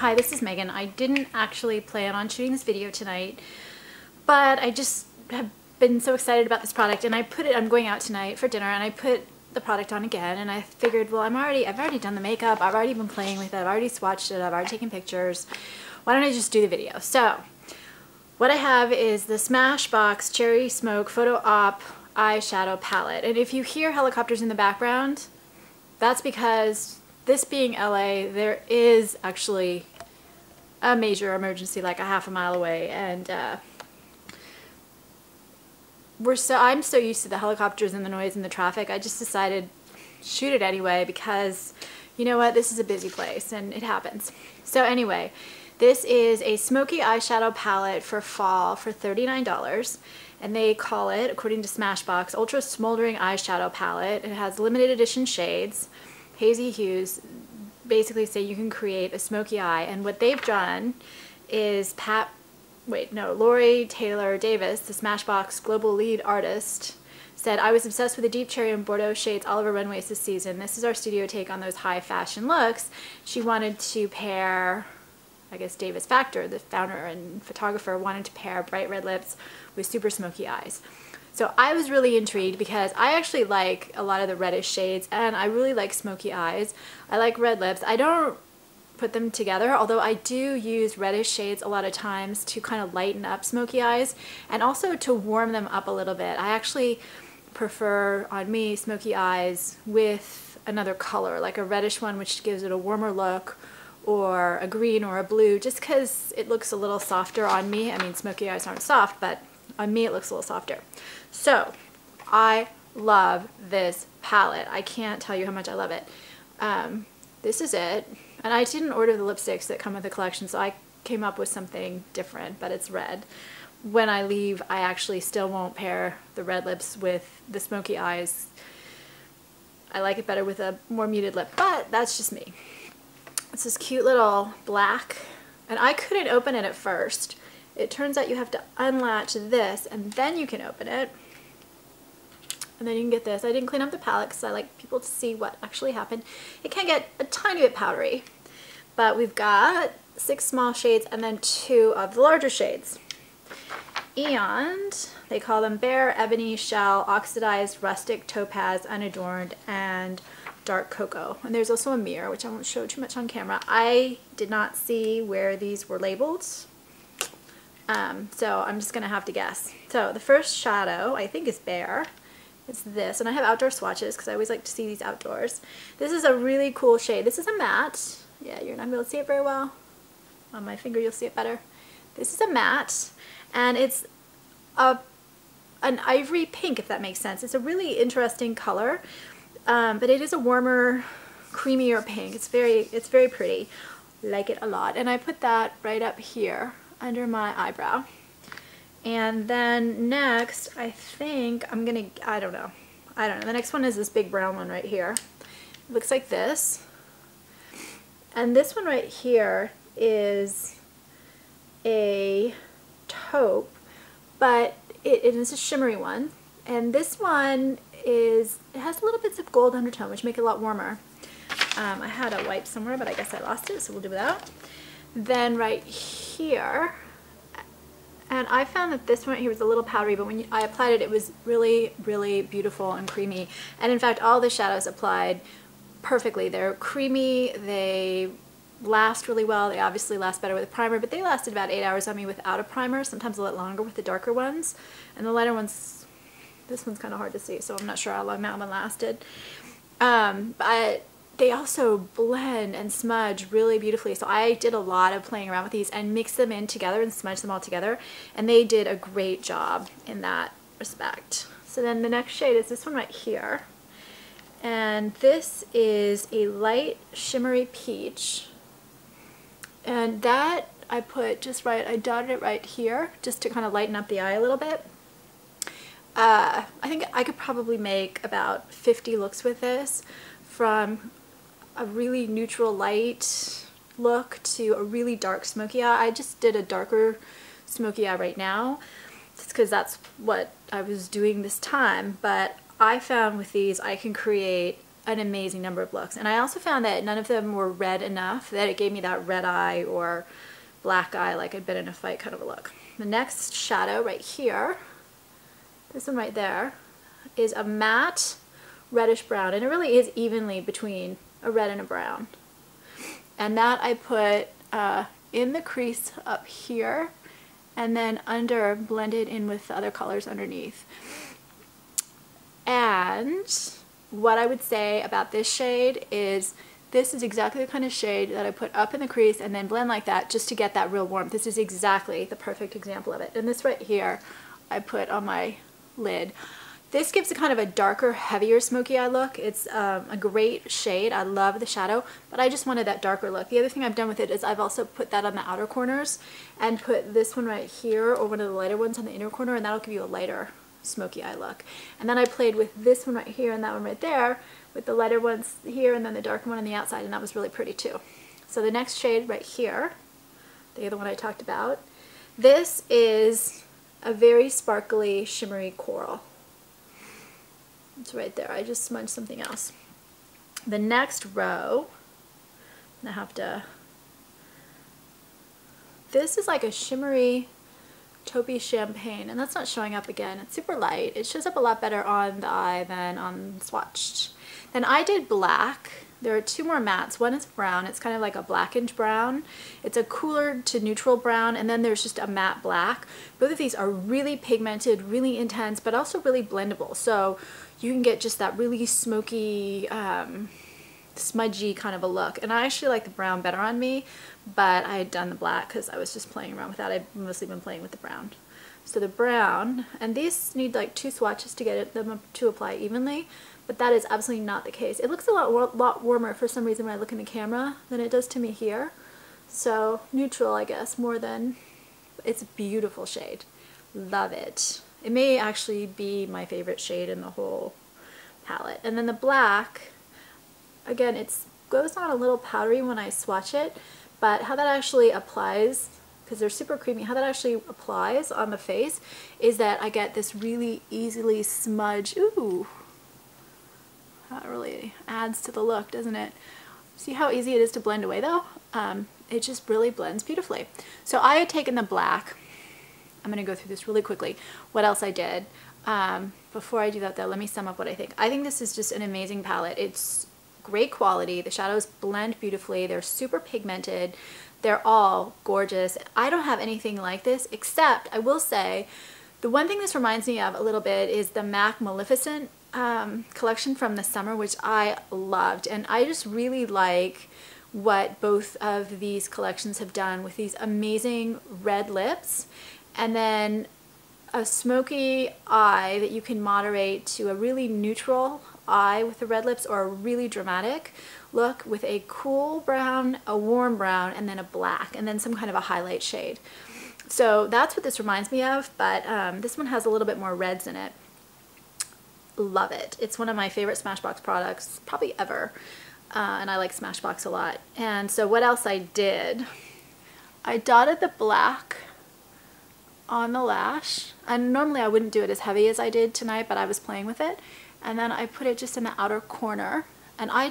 Hi, this is Megan. I didn't actually plan on shooting this video tonight, but I just have been so excited about this product, and I'm going out tonight for dinner, and I put the product on again, and I figured, well, I've already done the makeup, I've already been playing with it, I've already swatched it, I've already taken pictures. Why don't I just do the video? So, what I have is the Smashbox Cherry Smoke Photo Op eyeshadow palette, and if you hear helicopters in the background, that's because this being LA, there is actually a major emergency like a half a mile away, and I'm so used to the helicopters and the noise and the traffic, I just decided shoot it anyway because, you know what, this is a busy place and it happens. So anyway, this is a smoky eyeshadow palette for fall for $39, and they call it, according to Smashbox, Ultra Smoldering Eyeshadow Palette. It has limited edition shades, hazy hues, basically say you can create a smoky eye. And what they've done is Lori Taylor Davis, the Smashbox global lead artist, said, "I was obsessed with the deep cherry and Bordeaux shades all over runways this season. This is our studio take on those high fashion looks." She wanted to pair, I guess Davis Factor, the founder and photographer, wanted to pair bright red lips with super smoky eyes. So I was really intrigued because I actually like a lot of the reddish shades, and I really like smoky eyes. I like red lips. I don't put them together, although I do use reddish shades a lot of times to kind of lighten up smoky eyes and also to warm them up a little bit. I actually prefer, on me, smoky eyes with another color, like a reddish one which gives it a warmer look, or a green or a blue, just because it looks a little softer on me. I mean, smoky eyes aren't soft, but on me it looks a little softer. So I love this palette. I can't tell you how much I love it. This is it, and I didn't order the lipsticks that come with the collection, so I came up with something different, but it's red. When I leave, I actually still won't pair the red lips with the smoky eyes. I like it better with a more muted lip, but that's just me. It's this cute little black, and I couldn't open it at first. It turns out you have to unlatch this and then you can open it, and then you can get this. I didn't clean up the palette because I like people to see what actually happened. It can get a tiny bit powdery, but we've got 6 small shades and then 2 of the larger shades, and they call them Bare, Ebony, Shell, Oxidized, Rustic, Topaz, Unadorned, and Dark Cocoa. And there's also a mirror, which I won't show too much on camera. I did not see where these were labeled, so I'm just gonna have to guess. So the first shadow I think is Bare. It's this, and I have outdoor swatches because I always like to see these outdoors. This is a really cool shade. This is a matte. Yeah, you're not gonna be able to see it very well. On my finger you'll see it better. This is a matte, and it's an ivory pink, if that makes sense. It's a really interesting color. But it is a warmer, creamier pink. It's very pretty. Like it a lot. And I put that right up here under my eyebrow. And then next, I think I'm gonna, I don't know. The next one is this big brown one right here. It looks like this. And this one right here is a taupe, but it is a shimmery one. And this one it has little bits of gold undertone, which make it a lot warmer. I had a wipe somewhere, but I guess I lost it, so we'll do that. Then right here, and I found that this one here was a little powdery, but when I applied it, it was really, really beautiful and creamy. And in fact, all the shadows applied perfectly. They're creamy, they last really well. They obviously last better with a primer, but they lasted about 8 hours on me without a primer, sometimes a little longer with the darker ones. And the lighter ones, this one's kind of hard to see, so I'm not sure how long that one lasted. But they also blend and smudge really beautifully. So I did a lot of playing around with these and mix them in together and smudge them all together. And they did a great job in that respect. So then the next shade is this one right here. And this is a light shimmery peach. And that I put just right, I dotted it right here just to kind of lighten up the eye a little bit. I think I could probably make about 50 looks with this, from a really neutral light look to a really dark smoky eye. I just did a darker smoky eye right now, just because that's what I was doing this time, but I found with these I can create an amazing number of looks. And I also found that none of them were red enough that it gave me that red eye or black eye like I'd been in a fight kind of a look. The next shadow right here, this one right there, is a matte reddish brown, and it really is evenly between a red and a brown. And that I put in the crease up here, and then under, blended in with the other colors underneath. And what I would say about this shade is this is exactly the kind of shade that I put up in the crease and then blend like that just to get that real warmth. This is exactly the perfect example of it. And this right here I put on my lid. This gives a kind of a darker, heavier smoky eye look. It's a great shade. I love the shadow, but I just wanted that darker look. The other thing I've done with it is I've also put that on the outer corners and put this one right here or one of the lighter ones on the inner corner, and that'll give you a lighter smoky eye look. And then I played with this one right here and that one right there with the lighter ones here and then the darker one on the outside, and that was really pretty too. So the next shade right here, the other one I talked about, this is a very sparkly, shimmery coral. It's right there. I just smudged something else. The next row, I have to, this is like a shimmery taupey champagne, and that's not showing up again. It's super light. It shows up a lot better on the eye than on Swatched. Then I did black. There are two more mattes. One is brown. It's kind of like a blackened brown. It's a cooler to neutral brown, and then there's just a matte black. Both of these are really pigmented, really intense, but also really blendable. So you can get just that really smoky, smudgy kind of a look. And I actually like the brown better on me, but I had done the black because I was just playing around with that. I've mostly been playing with the brown. So the brown, and these need like 2 swatches to get them to apply evenly, but that is absolutely not the case. It looks a lot warmer for some reason when I look in the camera than it does to me here. So neutral, I guess, more than, it's a beautiful shade. Love it. It may actually be my favorite shade in the whole palette. And then the black, again, it goes on a little powdery when I swatch it, but how that actually applies, because they're super creamy, how that actually applies on the face is that I get this really easily smudged, ooh, that really adds to the look, doesn't it? See how easy it is to blend away though? It just really blends beautifully. So I had taken the black. I'm going to go through this really quickly. What else I did. Before I do that though, let me sum up what I think. I think this is just an amazing palette. It's great quality. The shadows blend beautifully. They're super pigmented. They're all gorgeous. I don't have anything like this, except I will say the one thing this reminds me of a little bit is the MAC Maleficent collection from the summer, which I loved. And I just really like what both of these collections have done with these amazing red lips and then a smoky eye that you can moderate to a really neutral eye with the red lips, or a really dramatic look with a cool brown, a warm brown, and then a black, and then some kind of a highlight shade. So that's what this reminds me of, but this one has a little bit more reds in it. Love it. It's one of my favorite Smashbox products probably ever, and I like Smashbox a lot. And so what else I did, I dotted the black on the lash, and normally I wouldn't do it as heavy as I did tonight, but I was playing with it, and then I put it just in the outer corner. And I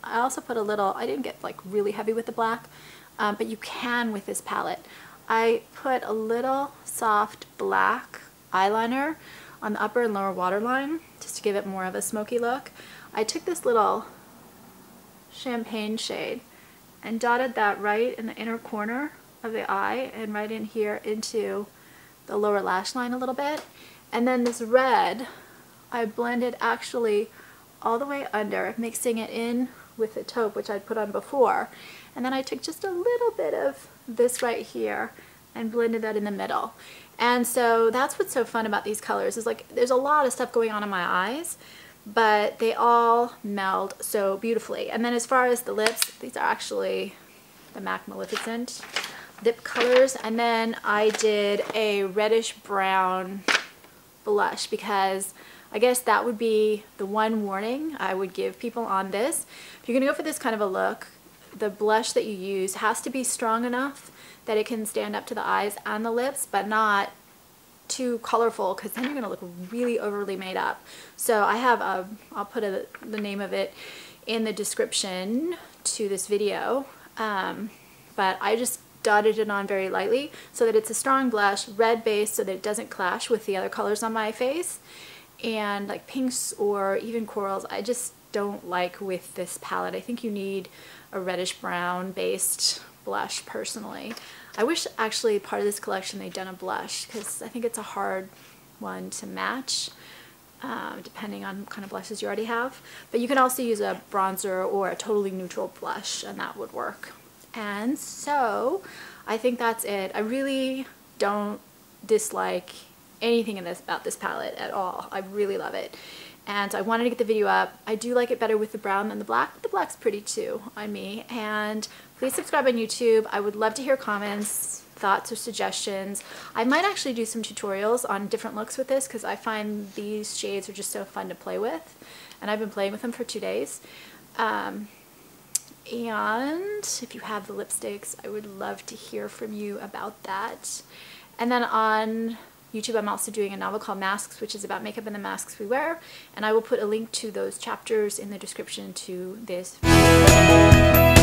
also put a little, I didn't get like really heavy with the black, but you can with this palette. I put a little soft black eyeliner on the upper and lower waterline just to give it more of a smoky look. I took this little champagne shade and dotted that right in the inner corner of the eye and right in here into the lower lash line a little bit. And then this red I blended actually all the way under, mixing it in with the taupe, which I'd put on before. And then I took just a little bit of this right here and blended that in the middle. And so that's what's so fun about these colors, is like there's a lot of stuff going on in my eyes, but they all meld so beautifully. And then as far as the lips, these are actually the MAC Maleficent lip colors. And then I did a reddish brown blush, because I guess that would be the one warning I would give people on this. If you're gonna go for this kind of a look, the blush that you use has to be strong enough that it can stand up to the eyes and the lips, but not too colorful because then you're gonna look really overly made up. So I have I'll put the name of it in the description to this video, but I just dotted it on very lightly so that it's a strong blush, red base so that it doesn't clash with the other colors on my face, and like pinks or even corals I just don't like with this palette. I think you need a reddish brown based blush personally. I wish actually part of this collection they'd done a blush because I think it's a hard one to match depending on what kind of blushes you already have. But you can also use a bronzer or a totally neutral blush and that would work. And so I think that's it. I really don't dislike anything about this palette at all. I really love it. And I wanted to get the video up. I do like it better with the brown than the black, but the black's pretty too on me. And please subscribe on YouTube. I would love to hear comments, thoughts, or suggestions. I might actually do some tutorials on different looks with this because I find these shades are just so fun to play with. And I've been playing with them for 2 days. And if you have the lipsticks, I would love to hear from you about that. And then on YouTube, I'm also doing a novel called Masks, which is about makeup and the masks we wear, and I will put a link to those chapters in the description to this video.